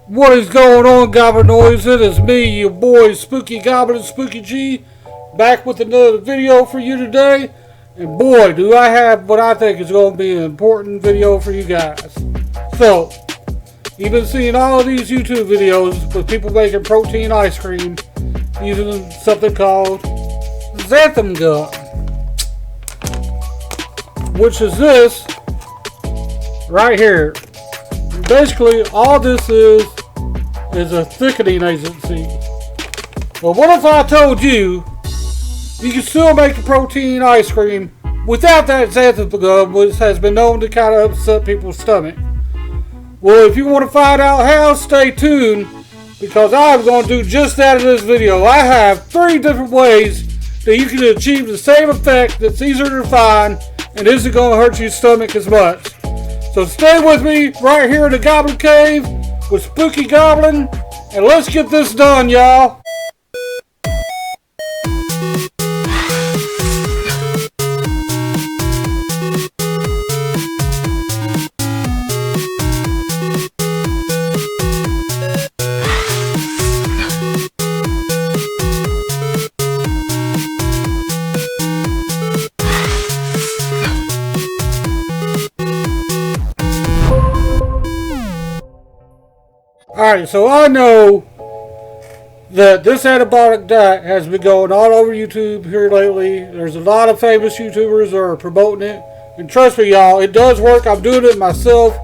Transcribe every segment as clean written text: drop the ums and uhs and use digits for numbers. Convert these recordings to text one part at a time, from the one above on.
What is going on, Goblinoids? It is me, your boy Spooky Goblin Spooky G, back with another video for you today. And boy, do I have what I think is going to be an important video for you guys. So, you've been seeing all of these YouTube videos with people making protein ice cream using something called xanthan gum, which is this right here. Basically, all this is a thickening agency. But what if I told you you can still make the protein ice cream without that xanthan gum, which has been known to kind of upset people's stomach? Well, if you want to find out how, stay tuned, because I'm going to do just that in this video. I have 3 different ways that you can achieve the same effect that's easier to find and isn't going to hurt your stomach as much. So stay with me right here in the Goblin Cave with Spooky Goblin, and let's get this done, y'all. Alright, so I know that this antibiotic diet has been going all over YouTube here lately. There's a lot of famous YouTubers that are promoting it. And trust me, y'all, it does work. I'm doing it myself.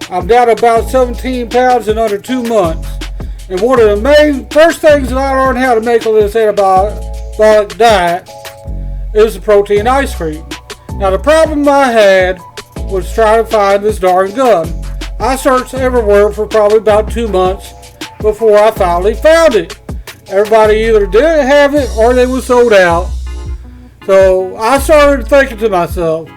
I'm down about 17 pounds in under 2 months. And one of the main first things that I learned how to make on this antibiotic diet is the protein ice cream. Now, the problem I had was trying to find this darn gum. I searched everywhere for probably about 2 months before I finally found it. Everybody either didn't have it or they were sold out. So I started thinking to myself,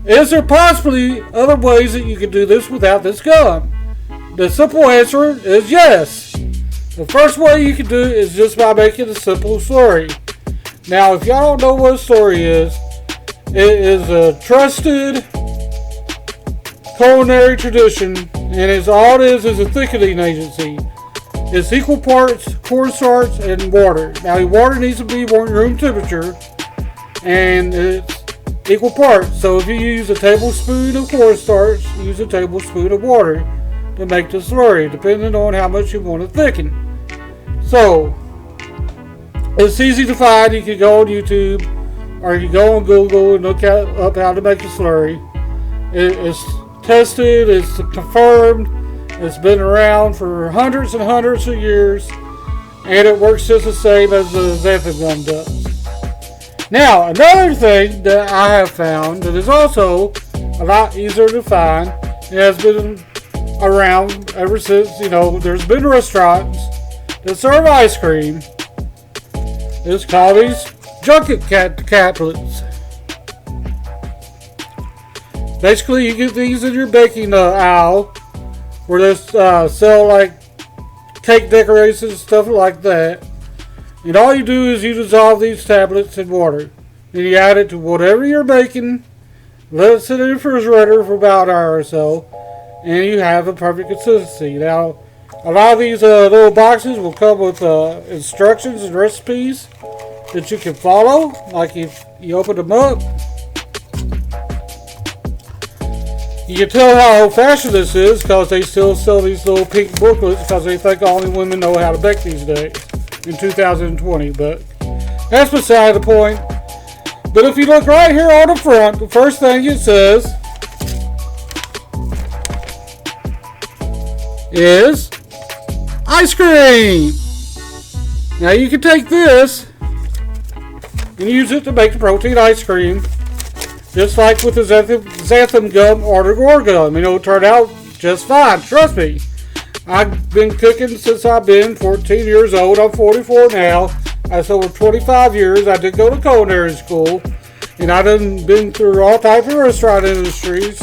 is there possibly other ways that you can do this without this gum? The simple answer is yes. The first way you can do it is just by making a simple slurry. Now, if y'all don't know what a slurry is, it is a trusted culinary tradition, and all it is a thickening agency. It's equal parts cornstarch and water. Now, the water needs to be room temperature, and it's equal parts. So if you use a tablespoon of cornstarch, use a tablespoon of water to make the slurry, depending on how much you want to thicken. So it's easy to find. You can go on YouTube, or you can go on Google and look up how to make a slurry. It's tested, it's confirmed, it's been around for hundreds and hundreds of years, and it works just the same as the xanthan gum does. Now, another thing that I have found that is also a lot easier to find, and has been around ever since, there's been restaurants that serve ice cream. It's called these junket caplets. Basically, you get these in your baking aisle, where they sell like cake decorations, stuff like that. And all you do is you dissolve these tablets in water. Then you add it to whatever you're baking, let it sit in the refrigerator for about an hour or so, and you have a perfect consistency. Now, a lot of these little boxes will come with instructions and recipes that you can follow. Like if you open them up, you can tell how old-fashioned this is because they still sell these little pink booklets because they think only women know how to bake these days in 2020. But that's beside the point. But if you look right here on the front, the first thing it says is ice cream. Now you can take this and use it to make the protein ice cream, just like with the xanthan gum or the guar gum. It turned out just fine. Trust me. I've been cooking since I've been 14 years old. I'm 44 now. That's over 25 years. I did go to culinary school. And I've been through all types of restaurant industries.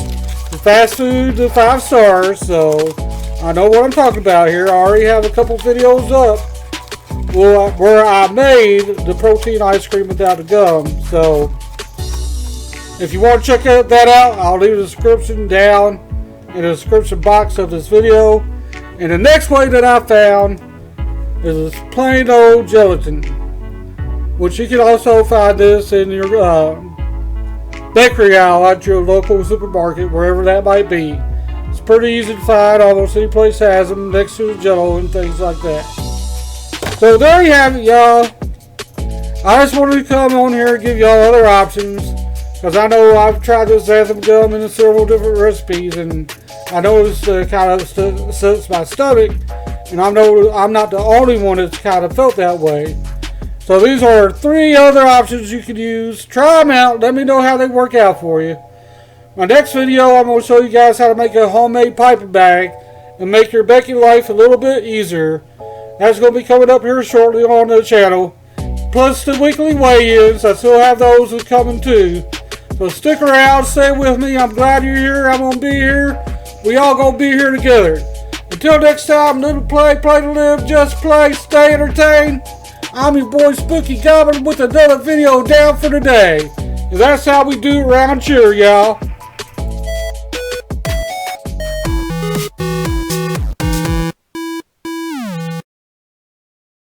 The fast food, the 5 stars. So I know what I'm talking about here. I already have a couple videos up where I made the protein ice cream without the gum. So if you want to check that out, I'll leave the description down in the description box of this video. And the next way that I found is plain old gelatin, which you can also find this in your bakery aisle at your local supermarket, wherever that might be. It's pretty easy to find. Almost any place has them next to the Jello and things like that. So there you have it, y'all. I just wanted to come on here and give y'all other options, because I know I've tried this xanthan gum in several different recipes, and I know it's kind of sets my stomach, and I know I'm not the only one that's kind of felt that way. So these are 3 other options you can use. Try them out. Let me know how they work out for you. My next video, I'm going to show you guys how to make a homemade piping bag and make your baking life a little bit easier. That's going to be coming up here shortly on the channel. Plus the weekly weigh-ins. I still have those coming too. So stick around, stay with me. I'm glad you're here. I'm going to be here. We all going to be here together. Until next time, live to play, play to live, just play, stay entertained. I'm your boy Spooky Goblin with another video down for today. And that's how we do it around here, y'all.